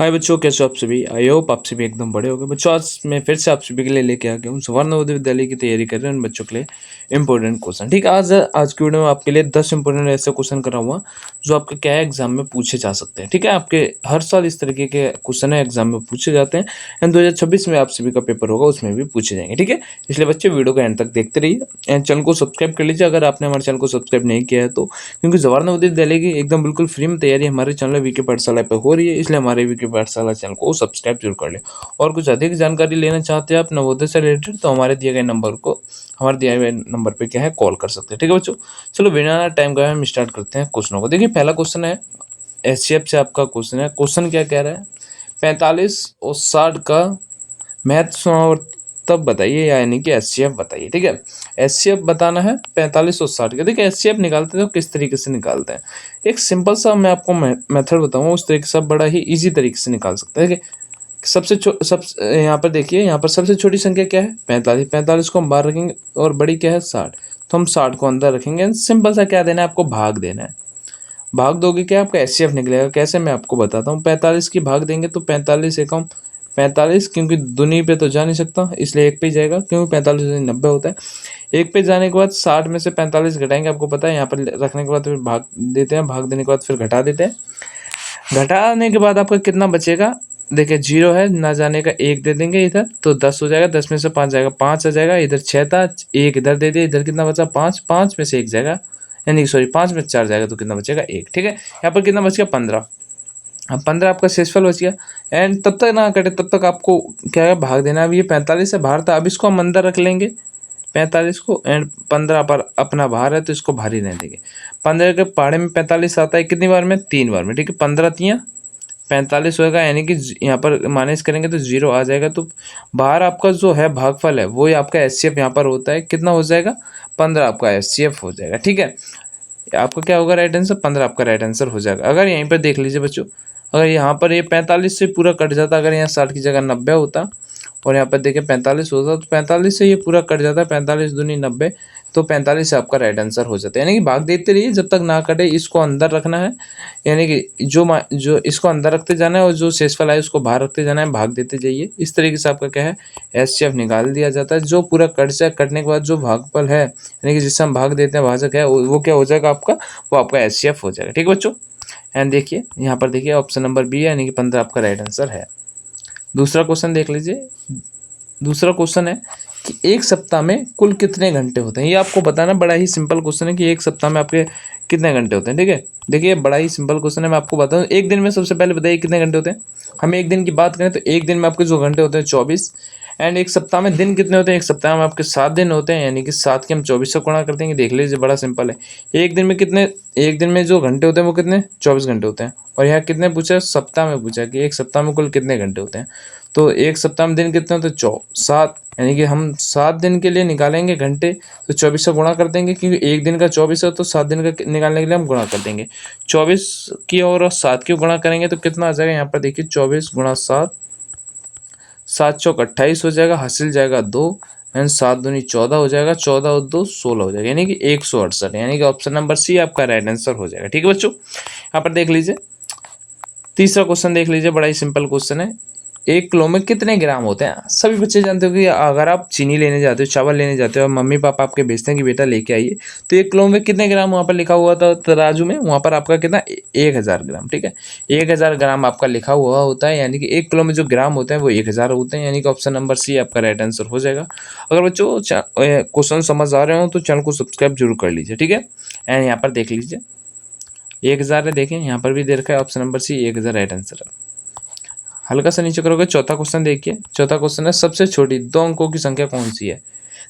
हाय बच्चों, कैसे हो आप सभी। आई होप आप सभी एकदम बड़े हो गए। बच्चों, आज मैं फिर से आप सभी के लिए लेके आ गया हूँ स्वर्ण नवोदय विद्यालय की तैयारी कर रहे हैं उन बच्चों के लिए इंपॉर्टेंट क्वेश्चन। ठीक है, आज की वीडियो में आपके लिए 10 इंपॉर्टेंट ऐसे क्वेश्चन कर रहा हूँ जो आपके क्या है एग्जाम में पूछे जा सकते हैं। ठीक है, आपके हर साल इस तरीके के क्वेश्चन है एग्जाम में पूछे जाते हैं एंड 2026 में आप सभी का पेपर होगा उसमें भी पूछे जाएंगे। ठीक है, इसलिए बच्चे वीडियो को एंड तक देखते रहिए एंड चैनल को सब्सक्राइब कर लीजिए अगर आपने हमारे चैनल को सब्सक्राइब नहीं किया है तो, क्योंकि जवाहर नवोदय विद्यालय की एकदम बिल्कुल फ्री में तैयारी हमारे चैनल वीके पाठशाला पर हो रही है, इसलिए हमारे वीके पाठशाला चैनल को सब्सक्राइब जरूर कर ले। और कुछ अधिक जानकारी लेना चाहते हैं आप नवोदय से रिलेटेड तो हमारे दिए गए नंबर को, हमारे दिए गए नंबर पे क्या है कॉल कर सकते हैं। ठीक है बच्चों, चलो बिना टाइम गए हम स्टार्ट करते हैं क्वेश्चनों को। देखिए, पहला क्वेश्चन है एचसीएफ से आपका क्वेश्चन है। क्वेश्चन क्या कह रहा है, 45 और 60 का महत्व तब बताइए, यानी कि एचसीएफ बताइए। ठीक है, एचसीएफ बताना है 45 और 60 का। देखिए, एचसीएफ निकालते हैं तो किस तरीके से निकालते हैं, एक सिंपल सा मैं आपको मेथड बताऊंगा, उस तरीके से आप बड़ा ही इजी तरीके से निकाल सकते हैं। देखिए, यहाँ पर देखिए, यहाँ पर सबसे छोटी संख्या क्या है 45। 45 को हम बाहर रखेंगे और बड़ी क्या है 60, तो हम 60 को अंदर रखेंगे। सिंपल सा क्या देना है आपको, भाग देना है। भाग दोगे क्या आपका एचसीएफ निकलेगा। कैसे, मैं आपको बताता हूँ। 45 की भाग देंगे तो 45 एकम 45, क्योंकि दूनी पे तो जा नहीं सकता इसलिए एक पे ही जाएगा, क्योंकि 45 90 होता है। एक पे जाने के बाद 60 में से 45 घटाएंगे, आपको पता है यहाँ पर रखने के बाद फिर भाग देते हैं, भाग देने के बाद फिर घटा देते हैं। घटाने के बाद आपका कितना बचेगा, देखिए 0 है ना जाने का, 1 दे देंगे इधर तो 10 हो जाएगा। 10 में से 5 जाएगा, 5 आ जाएगा। इधर 6 था, 1 इधर दे दिया, इधर कितना बचा 5। 5 में से 1 जाएगा, यानी सॉरी 5 में 4 जाएगा तो कितना बचेगा 1। ठीक है, यहाँ पर कितना बच गया 15। अब 15 आपका शेषफल बच गया एंड तब तक ना कटे तब तक आपको क्या है भाग देना। अब ये 45 से बाहर था, अब इसको हम अंदर रख लेंगे 45 को एंड 15 पर अपना बाहर है तो इसको बाहर ही रहने देंगे। 15 के पहाड़े में 45 आता है कितनी बार में, 3 बार में। ठीक है, 15 तियाँ 45 होगा, यानी कि यहाँ पर माइनस करेंगे तो 0 आ जाएगा। तो बाहर आपका जो है भागफल है वो आपका एचसीएफ यहाँ पर होता है, कितना हो जाएगा 15 आपका एचसीएफ हो जाएगा। ठीक है, आपका क्या होगा राइट आंसर, 15 आपका राइट आंसर हो जाएगा। अगर यहीं पर देख लीजिए बच्चों, अगर यहाँ पर ये 45 से पूरा कट जाता, अगर यहाँ 60 की जगह 90 होता और यहाँ पर देखिए 45 होता तो 45 से ये पूरा कट जाता है, 45 दूनी 90, तो 45 से आपका राइट आंसर हो जाता है। यानी कि भाग देते रहिए जब तक ना कटे, इसको अंदर रखना है, यानी कि जो इसको अंदर रखते जाना है और जो शेषफल है उसको बाहर रखते जाना है, भाग देते जाइए। इस तरीके से आपका क्या है एचसीएफ निकाल दिया जाता है। जो पूरा कट जाए, कटने के बाद जो भागफल है यानी कि जिससे हम भाग देते हैं भाजक है, वो क्या हो जाएगा आपका, वो आपका एचसीएफ हो जाएगा। ठीक है बच्चों, एंड देखिए यहाँ पर देखिए ऑप्शन नंबर बी है, यानी कि 15 आपका राइट आंसर है। दूसरा क्वेश्चन देख लीजिए। दूसरा क्वेश्चन है कि एक सप्ताह में कुल कितने घंटे होते हैं। ये आपको बताना, बड़ा ही सिंपल क्वेश्चन है कि एक सप्ताह में आपके कितने घंटे होते हैं। ठीक है, देखिए बड़ा ही सिंपल क्वेश्चन है, मैं आपको बताऊँ। एक दिन में सबसे पहले बताइए कितने घंटे होते हैं। हम एक दिन की बात करें तो एक दिन में आपके जो घंटे होते हैं 24, एंड एक सप्ताह में दिन कितने होते हैं, एक सप्ताह में आपके 7 दिन होते हैं, यानी कि 7 के हम 24 से गुणा कर देंगे। देख लीजिए बड़ा सिंपल है। एक दिन में कितने, एक दिन में जो घंटे होते हैं वो कितने 24 घंटे होते हैं। और यहाँ कितने पूछा है, सप्ताह में पूछा कि एक सप्ताह में कुल कितने घंटे होते हैं। तो एक सप्ताह में दिन कितने होते हैं 7, यानी कि हम 7 दिन के लिए निकालेंगे घंटे तो 24 से गुणा कर देंगे, क्योंकि एक दिन का 24 है तो 7 दिन का निकालने के लिए हम गुणा कर देंगे। 24 की और 7 की गुणा करेंगे तो कितना आ जाएगा, यहाँ पर देखिए 24 गुणा 7, 7 चौक 28 हो जाएगा, हासिल जाएगा 2 एंड 7 दूनी 14 हो जाएगा, 14 और 2 16 हो जाएगा, यानी कि 168, यानी कि ऑप्शन नंबर सी आपका राइट आंसर हो जाएगा। ठीक है बच्चों, यहाँ पर देख लीजिए। तीसरा क्वेश्चन देख लीजिए, बड़ा ही सिंपल क्वेश्चन है। 1 किलो में कितने ग्राम होते हैं। सभी बच्चे जानते हो कि अगर आप चीनी लेने जाते हो, चावल लेने जाते हो और मम्मी पापा आपके भेजते हैं कि बेटा लेके आइए, तो 1 किलो में कितने ग्राम वहाँ पर लिखा हुआ था तराजू में, वहाँ पर आपका कितना 1000 ग्राम। ठीक है, 1000 ग्राम आपका लिखा हुआ होता है, यानी कि 1 किलो में जो ग्राम होते हैं वो 1000 होते हैं, यानी कि ऑप्शन नंबर सी आपका राइट आंसर हो जाएगा। अगर बच्चों क्वेश्चन समझ आ रहे हो तो चैनल को सब्सक्राइब जरूर कर लीजिए। ठीक है, एंड यहाँ पर देख लीजिए 1000 है, देखें यहाँ पर भी दे रखा है option number C 1000 right answer है। हल्का सा नीचे करोगे, चौथा क्वेश्चन देखिए। चौथा क्वेश्चन है सबसे छोटी 2 अंकों की संख्या कौन सी है।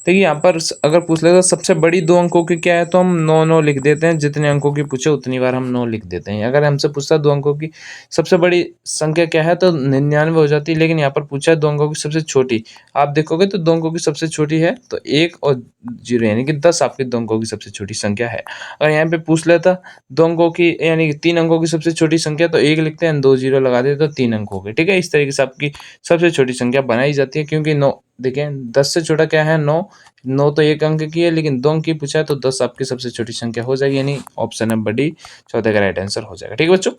देखिए यहाँ पर अगर पूछ लेगा सबसे बड़ी 2 अंकों की क्या है तो हम 9 9 लिख देते हैं, जितने अंकों की पूछे उतनी बार हम 9 लिख देते हैं। अगर हमसे पूछता है 2 अंकों की सबसे बड़ी संख्या क्या है तो 99 हो जाती है, लेकिन यहाँ पर पूछा है 2 अंकों की सबसे छोटी। आप देखोगे तो 2 अंकों की सबसे छोटी है तो 1 और 0, यानी कि 10 आपकी 2 अंकों की सबसे छोटी संख्या है। अगर यहाँ पे पूछ लेता 2 अंकों की यानी कि 3 अंकों की सबसे छोटी संख्या तो 1 लिखते हैं, 2 0 लगा देते तो 3 अंक हो गए। ठीक है, इस तरीके से आपकी सबसे छोटी संख्या बनाई जाती है, क्योंकि 9 देखें 10 से छोटा क्या है 9, 9 तो 1 अंक की है, लेकिन 2 अंक की पूछा है तो 10 आपकी सबसे छोटी संख्या हो जाएगी, यानी ऑप्शन नंबर डी चौथे का राइट आंसर हो जाएगा। ठीक है बच्चों,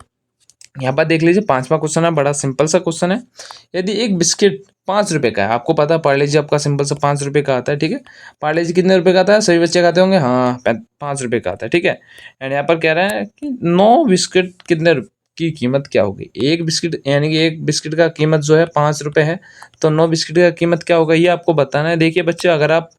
यहाँ पर देख लीजिए 5वां क्वेश्चन है, बड़ा सिंपल सा क्वेश्चन है। यदि एक बिस्किट 5 रुपए का है, आपको पता है पार्ले जी आपका सिंपल सा 5 रुपए का आता है, ठीक है। पार्ले जी कितने रुपए का आता है, सभी बच्चे खाते होंगे, हाँ 5 रुपए का आता है, ठीक है। एंड यहाँ पर कह रहा है कि 9 बिस्किट कितने की कीमत क्या होगी। एक बिस्किट यानी कि एक बिस्किट का कीमत जो है 5 रुपए है, तो 9 बिस्किट का कीमत क्या होगा ये आपको बताना है। देखिए बच्चे, अगर आप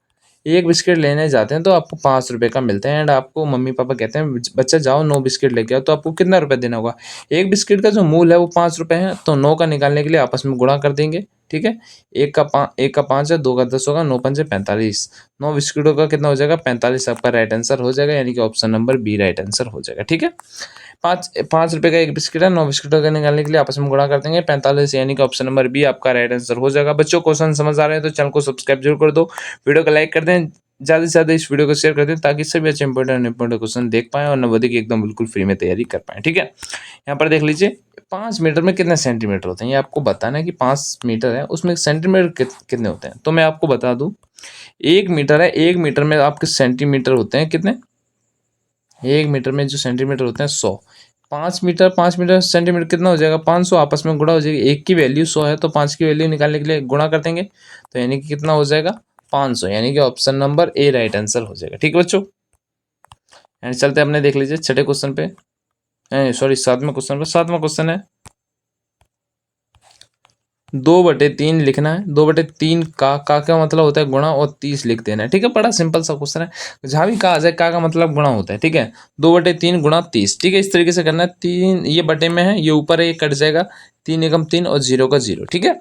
एक बिस्किट लेने जाते हैं तो आपको 5 रुपए का मिलता है, एंड आपको मम्मी पापा कहते हैं बच्चा जाओ 9 बिस्किट लेके आओ, तो आपको कितना रुपए देना होगा। एक बिस्किट का जो मूल है वो 5 रुपए है, तो 9 का निकालने के लिए आपस में गुणा कर देंगे, ठीक है। एक का 5 है, 2 का 10 होगा, 9 पंजे 45। 9 बिस्किटों का कितना हो जाएगा, 45 आपका राइट आंसर हो जाएगा, यानी कि option number B right answer हो जाएगा, ठीक है। 5 रुपए का एक बिस्किट है, 9 बिस्किटों का निकालने के लिए आपस में गुणा कर देंगे 45, यानी कि ऑप्शन नंबर बी आपका राइट आंसर हो जाएगा। बच्चों क्वेश्चन समझ आ रहे हैं तो चैनल को सब्सक्राइब जरूर कर दो, वीडियो को लाइक कर दें, ज़्यादा से ज़्यादा इस वीडियो को शेयर कर दें, ताकि सभी अच्छे इंपॉर्टेंट क्वेश्चन देख पाएं और नवोदय की एकदम बिल्कुल फ्री में तैयारी कर पाएं, ठीक है। यहाँ पर देख लीजिए 5 मीटर में कितने सेंटीमीटर होते हैं, ये आपको बताना है कि 5 मीटर है उसमें सेंटीमीटर कितने होते हैं। तो मैं आपको बता दूं, 1 मीटर है, 1 मीटर में आपके सेंटीमीटर होते हैं कितने, 1 मीटर में जो सेंटीमीटर होते हैं 100। 5 मीटर सेंटीमीटर कितना हो जाएगा, 500, आपस में गुणा हो जाएगी। एक की वैल्यू 100 है तो 5 की वैल्यू निकालने के लिए गुणा कर देंगे, तो यानी कि कितना हो जाएगा 500, यानी कि option number A right answer हो जाएगा, ठीक है बच्चों। एंड चलते अपने देख लीजिए छठे क्वेश्चन पे, सॉरी 7वें क्वेश्चन पे। 7वां क्वेश्चन है 2/3 लिखना है। 2/3 का मतलब होता है गुणा, और 30 लिख देना है, ठीक है। बड़ा सिंपल सा क्वेश्चन है, जहां भी कहा जाए का मतलब गुणा होता है, ठीक है। 2/3 गुणा 30, ठीक है, इस तरीके से करना है। 3 ये बटे में है, ये ऊपर है, ये कट जाएगा, 3 एकम 3 और 0 का 0, ठीक है।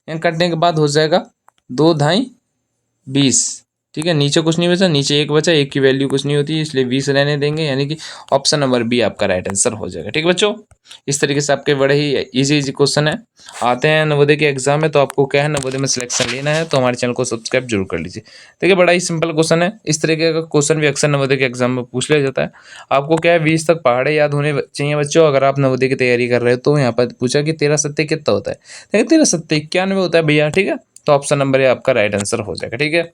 एंड कटने के बाद हो जाएगा 2 ढाई 20, ठीक है। नीचे कुछ नहीं बचा, नीचे 1 बचा, 1 की वैल्यू कुछ नहीं होती है, इसलिए 20 रहने देंगे, यानी कि ऑप्शन नंबर बी आपका राइट आंसर हो जाएगा, ठीक है बच्चों। इस तरीके से आपके बड़े ही इजी क्वेश्चन है आते हैं नवोदय के एग्जाम में। तो आपको क्या है, नवोदय में सिलेक्शन लेना है तो हमारे चैनल को सब्सक्राइब जरूर कर लीजिए। देखिए बड़ा ही सिंपल क्वेश्चन है, इस तरीके का क्वेश्चन भी अक्सर नवोदय के एग्जाम में पूछ लिया जाता है। आपको क्या है, 20 तक पहाड़े याद होने चाहिए बच्चों, अगर आप नवोदय की तैयारी कर रहे हो तो। यहाँ पर पूछा कि 13 सत्ते कितना होता है, देखिए 13 सत्ते 91 होता है भैया, ठीक है। तो ऑप्शन नंबर ए आपका राइट आंसर हो जाएगा, ठीक है।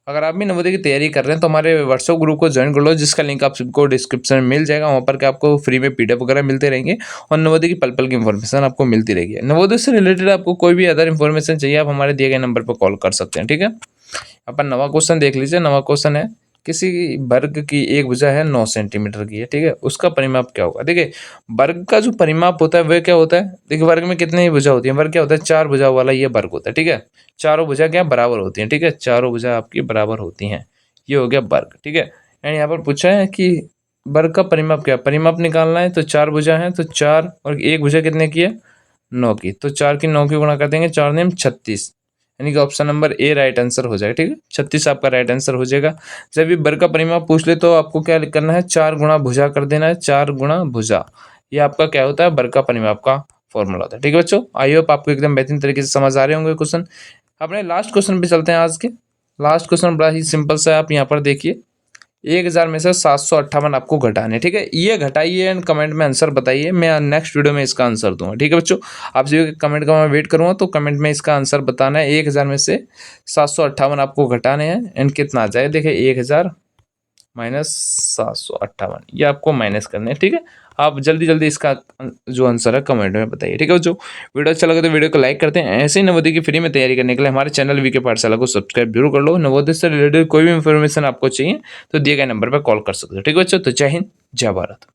अगर आप भी नवोदय की तैयारी कर रहे हैं तो हमारे व्हाट्सएप ग्रुप को ज्वाइन कर लो, जिसका लिंक आप सबको डिस्क्रिप्शन में मिल जाएगा। वहाँ पर क्या आपको फ्री में पीडीएफ वगैरह मिलते रहेंगे और नवोदय की पल पल की इन्फॉर्मेशन आपको मिलती रहेगी। नवोदय से रिलेटेड आपको कोई भी अदर इन्फॉर्मेशन चाहिए, आप हमारे दिए गए नंबर पर कॉल कर सकते हैं, ठीक है। अपन नवा क्वेश्चन देख लीजिए। नवा क्वेश्चन है, किसी वर्ग की एक भुजा है 9 सेंटीमीटर की है, ठीक है, उसका परिमाप क्या होगा। देखिए वर्ग का जो परिमाप होता है वह क्या होता है, देखिए वर्ग में कितनी ही भुजा होती है, वर्ग क्या होता है 4 भुजा वाला ये वर्ग होता है, ठीक है। चारों भुजा क्या बराबर होती हैं, ठीक है, चारों भुजा आपकी बराबर होती हैं, ये हो गया वर्ग, ठीक है। एंड यहाँ पर पूछा है कि वर्ग का परिमाप क्या, परिमाप निकालना है तो 4 भुजा है, तो 4 और एक भुजा कितने की है 9 की, तो 4 की 9 की गुणा कर देंगे, 4 नेम 36, यानी कि option number A right answer हो जाएगा, ठीक है। 36 आपका राइट आंसर हो जाएगा। जब भी वर्ग का परिमाप पूछ ले तो आपको क्या करना है, 4 गुणा भुजा कर देना है, 4 गुणा भुजा, ये आपका क्या होता है वर्ग का परिमाप का फॉर्मूला होता है, ठीक है बच्चों। आई होप आपको एकदम बेहतरीन तरीके से समझ आ रहे होंगे क्वेश्चन। अपने लास्ट क्वेश्चन पे चलते हैं। आज के लास्ट क्वेश्चन बड़ा ही सिंपल सा है, आप यहाँ पर देखिए 1000 में से 758 आपको घटाने, ठीक है। ये घटाइए एंड कमेंट में आंसर बताइए, मैं नेक्स्ट वीडियो में इसका आंसर दूंगा, ठीक है बच्चों। आप सभी कमेंट का मैं वेट करूंगा, तो कमेंट में इसका आंसर बताना है। 1000 में से 758 आपको घटाने हैं एंड कितना आ जाए, देखिए 1000 माइनस 758, ये आपको माइनस करने हैं, ठीक है। आप जल्दी जल्दी इसका जो आंसर है कमेंट में बताइए, ठीक है बच्चों। वीडियो अच्छा लगे तो वीडियो को लाइक करते हैं। ऐसे ही नवोदय की फ्री में तैयारी करने के लिए हमारे चैनल वीके पाठशाला को सब्सक्राइब जरूर कर लो। नवोदय से रिलेटेड कोई भी इन्फॉर्मेशन आपको चाहिए तो दिए गए नंबर पर कॉल कर सकते हो, ठीक है बच्चों। तो जय हिंद, जय भारत।